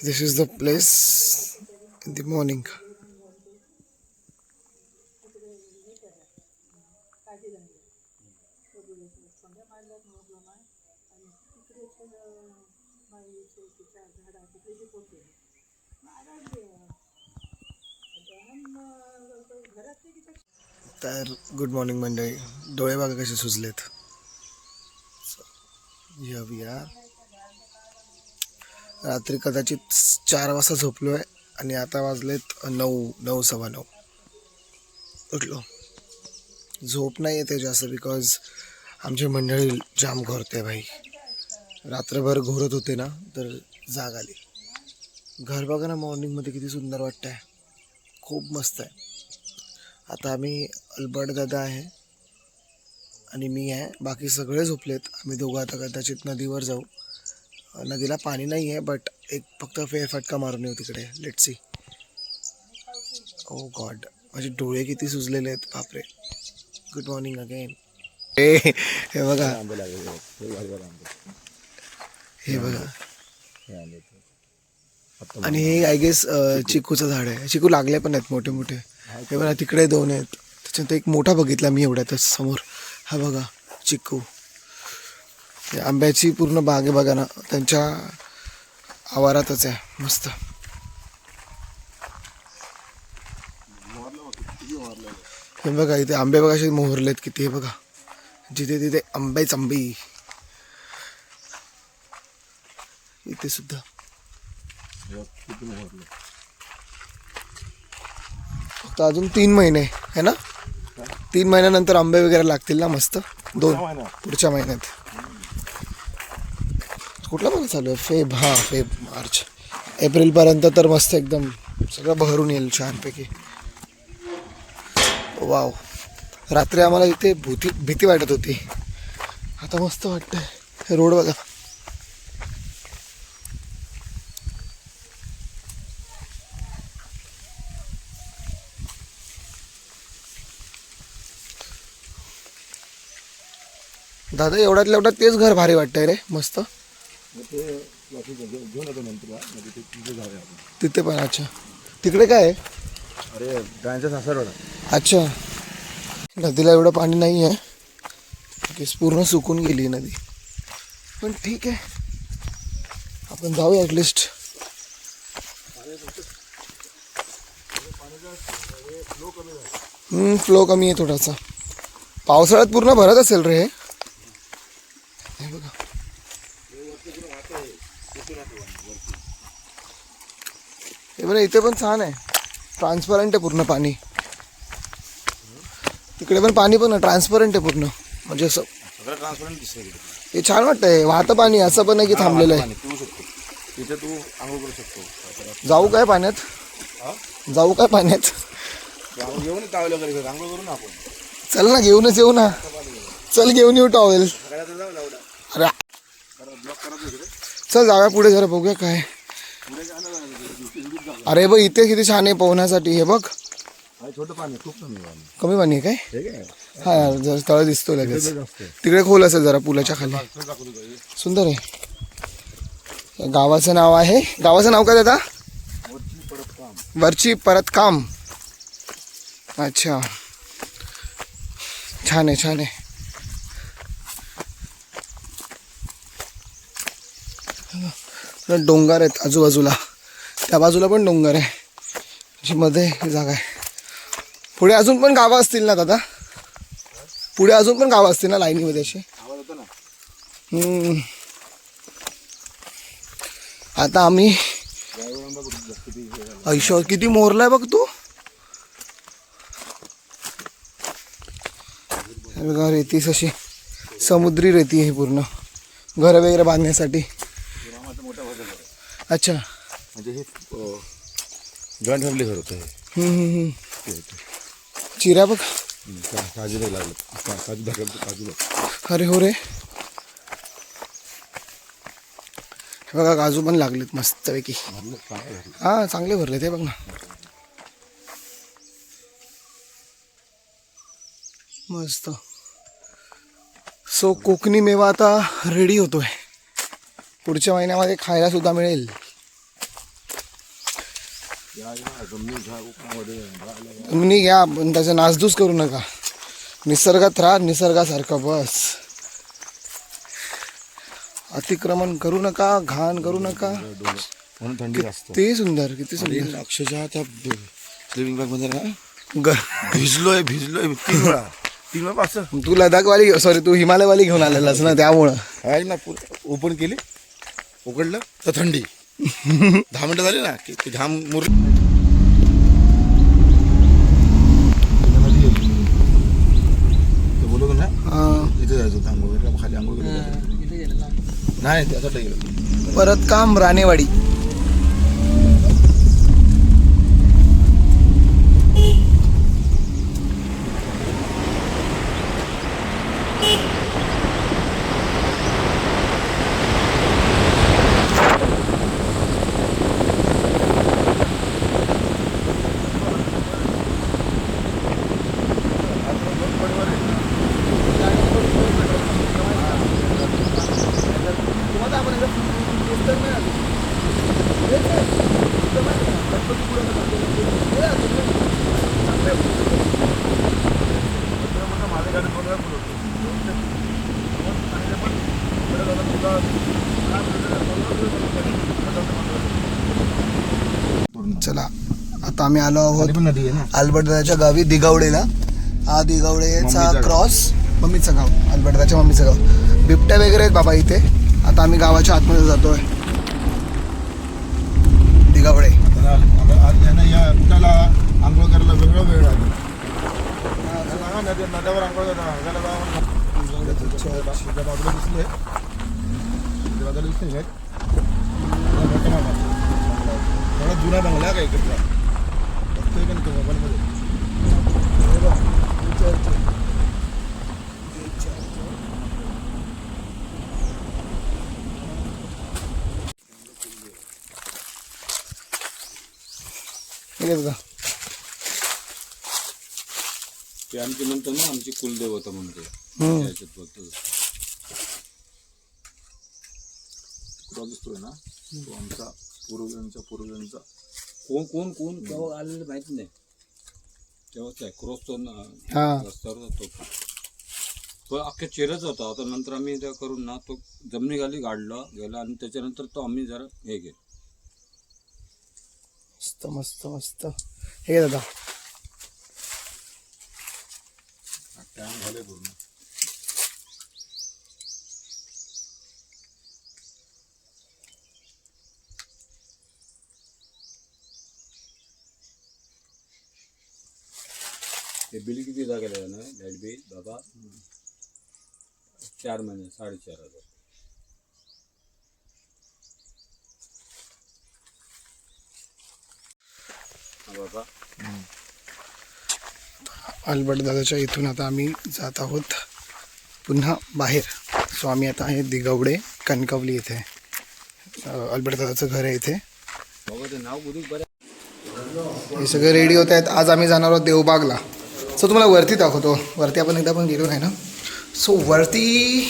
This is the place in the morning. तर good morning मंडळी. डोळे बघा कसे सुजलेत. रात्री कदाचित 4 वाजता झोपलोय आणि आता वाजलेत 9:30 उठलो. झोप नाही येते जास्त बिकॉज आमची मंडळी जाम घोरते भाई. रात्रभर घोरत होते ना तर जाग आली. घर बघा ना मॉर्निंगमध्ये किती सुंदर वाटतंय. खूप मस्त आहे. आता आम्ही अल्बर्ट दादा आहे आणि मी आहे. बाकी सगळे झोपलेत. आम्ही दोघं आता कदाचित नदीवर जाऊ. नदीला पाणी नाही आहे बट एक फक्त फेरफटका मारून येऊ तिकडे. Let's see. ओ गॉड, माझे डोळे किती सुजलेले आहेत बापरे. Good morning again. हे बघा, हे बघा. आणि हे आय गेस चिकूचं झाड आहे. चिकू लागले पण आहेत मोठे मोठे. हे बघा तिकडे 2 आहेत. त्याच्यात एक मोठा बघितला मी एवढ्यातच समोर. हा बघा चिकू. आंब्याची पूर्ण बाग आहे बघा ना, त्यांच्या आवारातच आहे. मस्त. हे बघा इथे आंबे बघा असे मोहरलेत किती. हे बघा जिथे तिथे आंबेच आंबे. इथे सुद्धा फक्त अजून 3 महिने आहे ना. 3 महिन्यानंतर आंबे वगैरे लागतील ना मस्त. 2 पुढच्या महिन्यात. कुठला महिना चालू आहे? फेब. हां फेब मार्च एप्रिलपर्यंत तर मस्त एकदम सगळं भरून येईल छानपैकी. वाव. रात्री आम्हाला इथे भीती वाटत होती. आता मस्त वाटतंय. हे रोड बघा. दादा एवढ्यातल्या एवढ्यात तेच घर भारी वाटतंय रे. मस्त. तिथे पण. अच्छा तिकडे काय आहे? अरे गायचा सासरवाडा. अच्छा. नदीला एवढं पाणी नाही आहे. पूर्ण सुकून गेली नदी. पण ठीक आहे आपण जाऊया ॲटलिस्ट. फ्लो कमी आहे थोडासा. पावसाळ्यात पूर्ण भरत असेल रे हे. बघा हे बरं इथे पण छान आहे. ट्रान्सपरंट आहे पूर्ण पाणी. तिकडे पण पाणी पण ट्रान्सपरंट आहे पूर्ण. म्हणजे असं ट्रान्सपरंट दिसतंय. हे छान वाटतंय. वाहतं पाणी असं पण नाही की थांबलेलं आहे. तिथे तू आंघोळ करू शकतो. जाऊ काय पाण्यात? जाऊ काय पाण्यात? घेऊन टॉवेल वगैरे आंघोळ करू ना आपण. चल ना घेऊनच येऊ ना. चल घेऊन येऊ टॉवेल. अरे चल जाऊया पुढे जरा बघूया काय. अरे बघ इथे किती छान आहे पोहण्यासाठी. हे बघ छोटं पाणी खूप कमी पाणी आहे काय. हा यार जरा तळ दिसतो लगेच. तिकडे खोल असेल जरा पुलाच्या खाली. सुंदर आहे. गावाचं नाव आहे. गावाचं नाव काय दादा? वरची परत काम. अच्छा छान आहे छान आहे. डोंगर आहेत आजूबाजूला. त्या बाजूला पण डोंगर आहे. अशी मध्ये जागा आहे. पुढे अजून पण गावं असतील ना दादा? पुढे अजून पण गावं असतील ना लाईनीमध्ये अशी? आता आम्ही ऐशो किती मोरलाय बघ तू. बघा रेतीस अशी समुद्री रेती आहे पूर्ण. घर वगैरे बांधण्यासाठी. अच्छा म्हणजे हे जॉईंट फॅमिली घर होतं. चिऱ्या बघ. काजू लागलं. काजू. अरे हो रे. बघा काजू पण लागलेत मस्तपैकी. हां चांगले भरले ते बघ ना. मस्त. सो कोकणी मेवा आता रेडी होतोय. पुढच्या महिन्यामध्ये खायला सुद्धा मिळेल. तुम्ही घ्या पण त्याचा नासधूस करू नका. निसर्गात राहा, निसर्गासारखं बस. अतिक्रमण करू नका, घाण करू नका. म्हणून थंडी जास्त. किती सुंदर, किती सुंदर. अक्षरशः त्या स्लिपिंग बॅग मध्ये ना ग- भिजलोय 3 वेळा पास. तू लडाखवाली सॉरी तू हिमालयवाली घेऊन आलेलास ना त्यामुळं. आहे ना ओपन केली, उघडलं तर थंडी. 10 मिनिटं झाली ना की ते घाम मुर. बोलतो ना इथे जायचं होतं आंघोळ वगैरे, खाली आंघोळ केली नाही त्यासाठी गेलो. परत काम राणेवाडी. चला आता आम्ही आलो आहोत नदी आहे ना. अल्बर्टाच्या गावी दिगावडेला. हा दिगावडेचा मम्मीचा क्रॉस मम्मीचं गाव, अल्बर्टाच्या मम्मीचं गाव. बिबट्या वगैरे आहेत बाबा इथे. आता आम्ही गावाच्या आतमध्ये जातोय. दिगावडे आज आहे ना या कुठाला आंघोळ करायला वेगळा वेळ लागेल. नद्यावर आंघोळ बाजूला दिसले, बाजूला दिसले साहेब. थोडा जुना बंगला का इकडचा बघतोय का नाही तो मोबाईलमध्ये. ते आमची म्हणतो ना, आमची कुलदेवता म्हणतो त्याच्यात बोलतो. क्रॉस दिसतोय ना तो आमचा पूर्वजांचा कोण कोण कोण तेव्हा आलेलं माहित नाही. तेव्हा त्या क्रॉस तो ना हा रस्त्यावर जातो तो अख्ख्या चेहऱ्याच होता. आता नंतर आम्ही त्या करून ना तो जमिनीखाली गाडला गेला आणि त्याच्यानंतर तो आम्ही जरा हे केलं. मस्त मस्त मस्त. हे दादा टॅम झाले पूर्ण. ते बिल किती गेलं ना लाईट बिल बाबा 4 महिने 4,500. बाबा अल्बर्ट दादाच्या इथून आता आम्ही जात आहोत पुन्हा बाहेर. सो आम्ही आता आहे दिगावडे कणकवली इथे. अल्बर्ट दादाचं घर आहे इथे. बाबा ते नाव बुधूक बरं. हे सगळे रेडी होत आहेत. आज आम्ही जाणार आहोत देवबागला. सो तुम्हाला वरती दाखवतो. वरती आपण एकदा पण गेलो नाही ना. सो वरती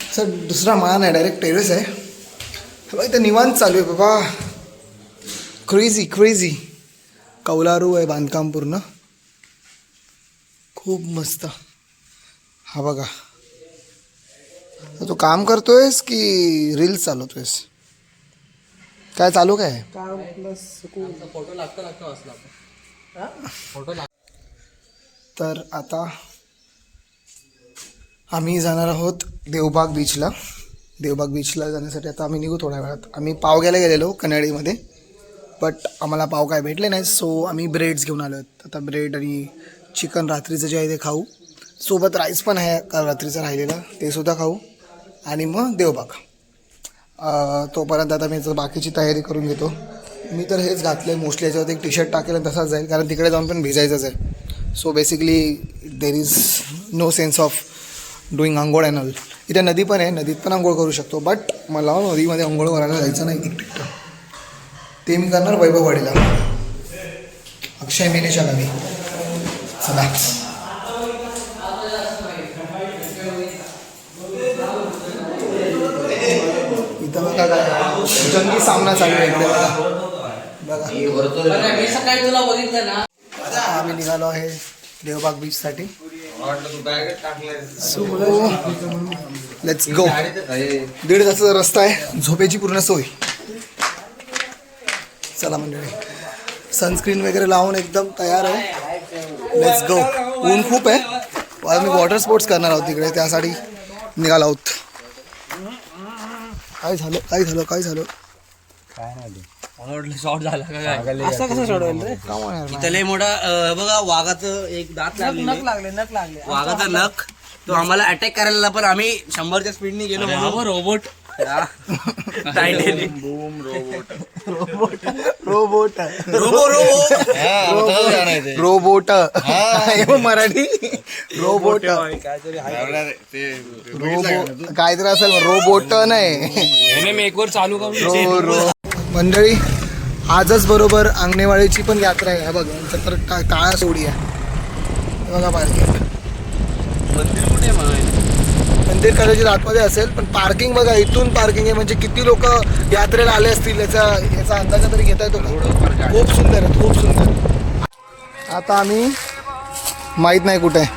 असं दुसरा मान आहे, डायरेक्ट टेरेस आहे. बघा इथं निवांत चालू आहे बाबा. Crazy crazy. कौलारू आहे बांधकाम पूर्ण. खूप मस्त. हा बघा. तू काम करतोयस की रील्स चालवतोयस? काय चालू काय? तर आता आम्ही जाणार आहोत देवबाग बीचला. देवबाग बीचला जाण्यासाठी आता आम्ही निघू थोड्या वेळात. आम्ही पाव घ्यायला गेलेलो कन्याडीमध्ये, बट आम्हाला पाव काय भेटले नाही. सो आम्ही ब्रेड्स घेऊन आलो आहेत. आता ब्रेड आणि चिकन रात्रीचं जे आहे ते खाऊ. सोबत राईस पण आहे काल रात्रीचं राहिलेलं, ते सुद्धा खाऊ. आणि मग देवबाग. तोपर्यंत आता मी बाकीची तयारी करून घेतो. मी तर हेच घातलं आहे मोस्टली. याच्यावरती एक टी शर्ट टाकेल आणि तसाच जाईल, कारण तिकडे जाऊन पण भिजायचंच आहे. So basically there is no sense of doing आंघोळ अँड ऑल. इथे नदी पण आहे, नदीत पण आंघोळ करू शकतो, बट मला नदीमध्ये आंघोळ करायला जायचं नाही एकटं. ते मी करणार वैभववाडीला, अक्षय मेनेच्या गावी. चला. इथं बघा काय जंगी सामना चालू आहे इकडे बघा. बघा मी सकाळी तुला बघितलं ना. आता आम्ही निघालो आहे देवबाग बीच साठी. Let's go. 1.5 तासाचा रस्ता आहे, झोपेची पूर्ण सोय. चला मंडळी, सनस्क्रीन वगैरे लावून एकदम तयार आहे. Let's go. ऊन खूप आहे, आम्ही वॉटर स्पोर्ट्स करणार आहोत तिकडे, त्यासाठी निघालो आहोत. काय झालं काय झालं काय झालं शॉर्ट झाला का काय? असं कसं सोडवेल रे? इथं लय मोठा बघा वाघाचं एक दात लागले. वाघाचा नख तो आम्हाला अटॅक करायला, पण आम्ही 100च्या स्पीडने गेलो. Robot robot robot Marathi robot काहीतरी असेल. रोबोट नाही मी एक वर चालू करून. मंडळी, आजच बरोबर अंगणेवाडीची पण यात्रा आहे. बघ यांचं तर काळा सोडी आहे. बघा पार्किंग. मंदिर कदाचित आतमध्ये असेल, पण पार्किंग बघा, इथून पार्किंग आहे. म्हणजे किती लोक यात्रेला आले असतील याचा अंदाजा तरी घेता येतो का? खूप सुंदर आहे, खूप सुंदर. आता आम्ही माहीत नाही कुठे आहे.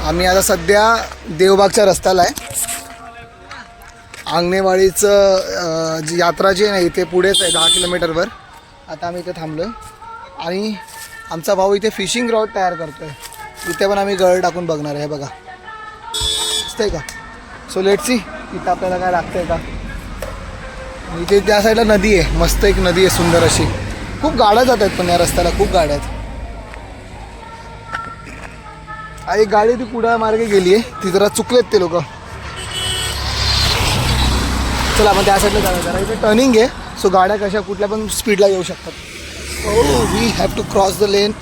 आम्ही आता सध्या देवबागच्या रस्त्याला आहे. अंगणेवाडीचं जी यात्रा जी आहे ना, इथे पुढेच आहे 10 किलोमीटरवर. आता आम्ही इथे थांबलो आहे आणि आमचा भाऊ इथे फिशिंग रॉड तयार करतो आहे. इथे पण आम्ही गळ टाकून बघणार आहे. बघा दिसतंय का? सो लेट्स सी इथं आपल्याला काय लागतं आहे का. इथे त्या साईडला नदी आहे, मस्त एक नदी आहे सुंदर अशी. खूप गाड्या जात आहेत पण या रस्त्याला खूप गाड्या आहेत. एक गाडी ती पुढे मार्गे गेली आहे, ती जरा चुकलेत ते लोक. चला आपण त्या साईडला जाऊया. जरा इथे टर्निंग आहे, सो गाड्या कशा कुठल्या पण स्पीडला येऊ शकतात. So we have to cross the lane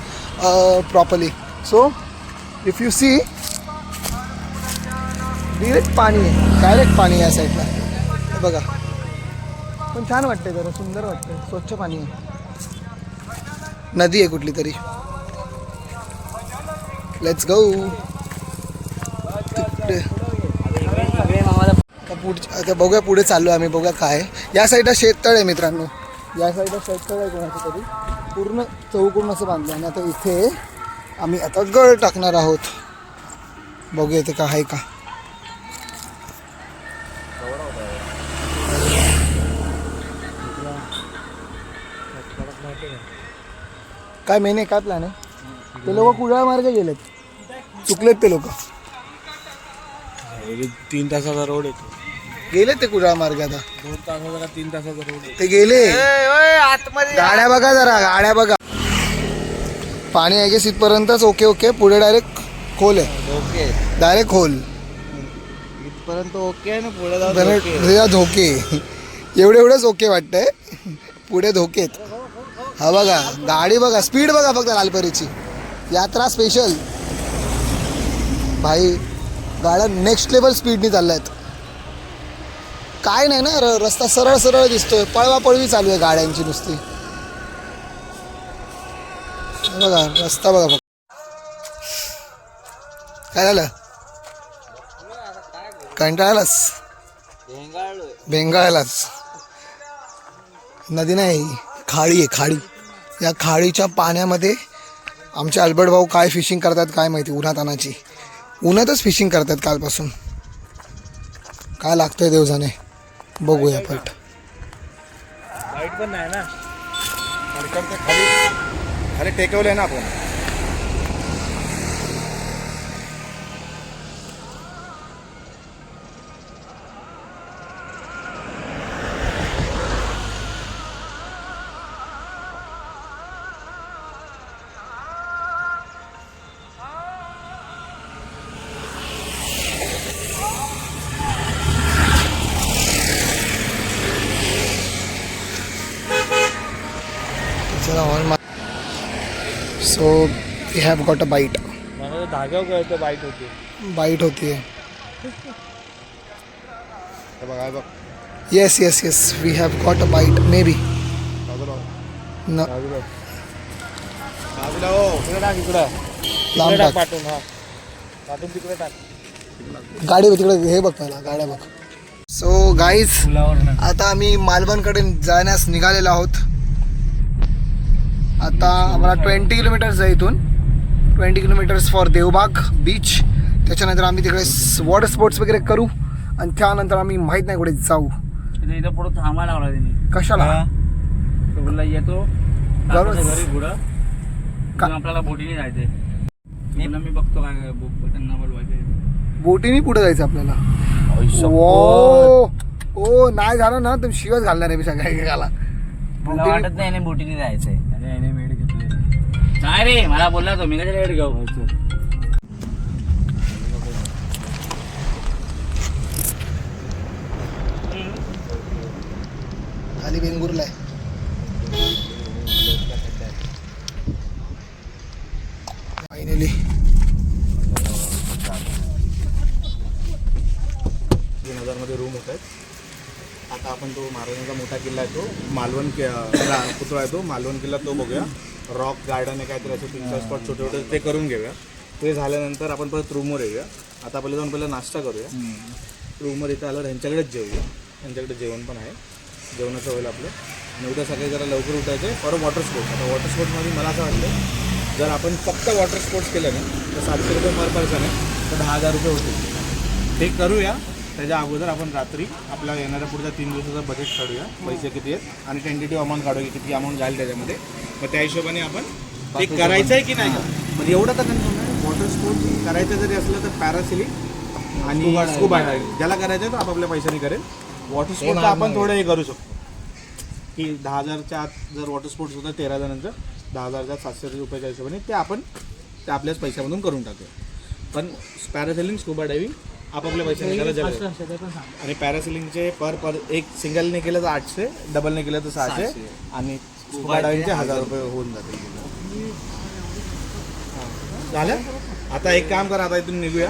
properly. So if you see direct पाणी आहे, डायरेक्ट पाणी आहे या साईडला. हे बघा, पण छान वाटते, जरा सुंदर वाटते, स्वच्छ पाणी आहे. नदी आहे कुठली तरी. Let's go. आता बघूया पुढे चाललो आम्ही. बघूया काय आहे. या साईडला शेततळ आहे मित्रांनो, या साईडला शेततळ आहे कोणाचं तरी, पूर्ण चौकोन असं बांधलं. आणि आता इथे आम्ही आता गळ टाकणार आहोत. बघूया इथे का आहे का. काय मेने काय प्लॅन आहे? ते लोक कुडाळ मार्गे गेलेत, चुकलेत ते लोक. 3 तासाचा रोड येतो. गेले ते कुडाळ मार्गे. आता 2 तासाचा 3 तासाचा रोड ते गेले. गाड्या बघा, जरा गाड्या बघा. पाणी आहे की सीटपर्यंतच. Okay okay. पुढे डायरेक्ट खोल आहे. ओके, डायरेक्ट खोल इथपर्यंत ओके आहे ना. पुढे धोके एवढेच ओके वाटतंय. पुढे धोकेत. हा बघा गाडी बघा, स्पीड बघा फक्त. लालपरीची यात्रा स्पेशल भाई. गाड्या नेक्स्ट लेवल स्पीडनी चालल्या आहेत. काय नाही ना, रस्ता सरळ सरळ दिसतोय. पळवापळवी चालू आहे गाड्यांची नुसती. बघा रस्ता बघा फक्त. काय झालं? कंटाळलास? बेंगाळलास? नदी नाही, खाडी आहे, खाडी. या खाडीच्या पाण्यामध्ये आमचे अल्बर्ट भाऊ काय फिशिंग करतात काय माहिती. उन्हातानाची, उन्हातच फिशिंग करतात कालपासून. काय लागतंय देवजाने, बघूया पट. लाईट पण नाही ना, खाली टेकवलंय ना आपण. So we have got a bite. मला धाग्यावर कळतं बाईट होती. बाईट होतीये. बघा बघ. Yes yes yes, we have got a bite maybe. न लांब टाक. पाठवून, हा पाठवून तिकडे टाक. गाडी बघ तिकडे. हे बघ पहिला गाड्या बघ. सो गाईज आता आम्ही मालवणकडे जाण्यास निघालेलो आहोत. आता आम्हाला 20 किलोमीटर्स आहे इथून. 20 किलोमीटर्स फॉर देवबाग बीच. त्याच्यानंतर आम्ही तिकडे वॉटर स्पोर्ट्स वगैरे करू आणि त्यानंतर आम्ही माहीत नाही कुठे जाऊ. इथं पुढं थांबायला लावला त्यांनी. कशाला? तो बोलला येतो दररोज- दादाच्या घरी पुढं का- मग आपल्याला बोटीने जायचंय. मी बघतो काय बुक त्यांना बोलवायचं. बोटीने पुढे जायचं आपल्याला. ओ ओ नाही झालं ना तर शिवच घालणार आहे मी सगळ्या एकेकाला. मला वाटत नाही बोटीने जायचंय. अरे याने मेड घेतले नाही रे. मला बोलला तो मी कशाला मेड घेऊ. खाली वेंगुर्ला आहे. फायनली 2000 मध्ये रूम होत आहेत. आता आपण तो महाराजांचा मोठा किल्ला आहे तो मालवण पुतळा आहे तो मालवण किल्ला तो बघूया. रॉक गार्डन आहे काहीतरी असे 3-4 स्पॉट छोटे छोटे ते करून घेऊया. ते झाल्यानंतर आपण परत रूमवर येऊया. आता पहिले जाऊन पहिला नाश्ता करूया. रूमवर इथं आलं ह्यांच्याकडेच जेवूया. त्यांच्याकडे जेवण पण आहे. जेवणाचं होईल आपलं. आणि उद्या सकाळी जरा लवकर उठायचं आहे फॉर वॉटर स्पोर्ट्स. आता वॉटर स्पोर्ट्समध्ये मला असं वाटतं जर आपण फक्त वॉटर स्पोर्ट्स केलं ना तर 700 रुपये पर पर्सन आहे तर 10,000 रुपये होतील. ते करूया. त्याच्या अगोदर आपण रात्री आपल्या येणाऱ्या पुढच्या 3 दिवसाचं बजेट काढूया. पैसे किती आहेत आणि टेंटेटिव्ह अमाऊंट काढूया की किती अमाऊंट जाईल त्याच्यामध्ये. मग त्या हिशोबाने आपण ते करायचं आहे की नाही. म्हणजे एवढं तर कन्फर्म आहे. वॉटर स्पोर्ट्स करायचं जरी असलं तर पॅरासिलिंग आणि स्कूबा डायव्हिंग ज्याला करायचं आहे तो आपापल्या पैशाने करेल. वॉटर स्पोर्ट्स आपण थोडं हे करू शकतो की 10,000च्या आत जर वॉटर स्पोर्ट्स होतं 13 जणांचं 10,000च्या 700 रुपयाच्या हिशोबाने ते आपण ते आपल्याच पैशामधून करून टाकूया. पण पॅरासेलिंग स्कूबा डायव्हिंग आपापल्या पैशाने करायला आणि पॅरासेलिंगचे पर एक सिंगलने केलं तर 800 डबलने केलं तर 600 आणि स्कूबा डायव्हिंगचे 1,000 रुपये होऊन जातील. झालं. आता एक काम करा आता इथून निघूया.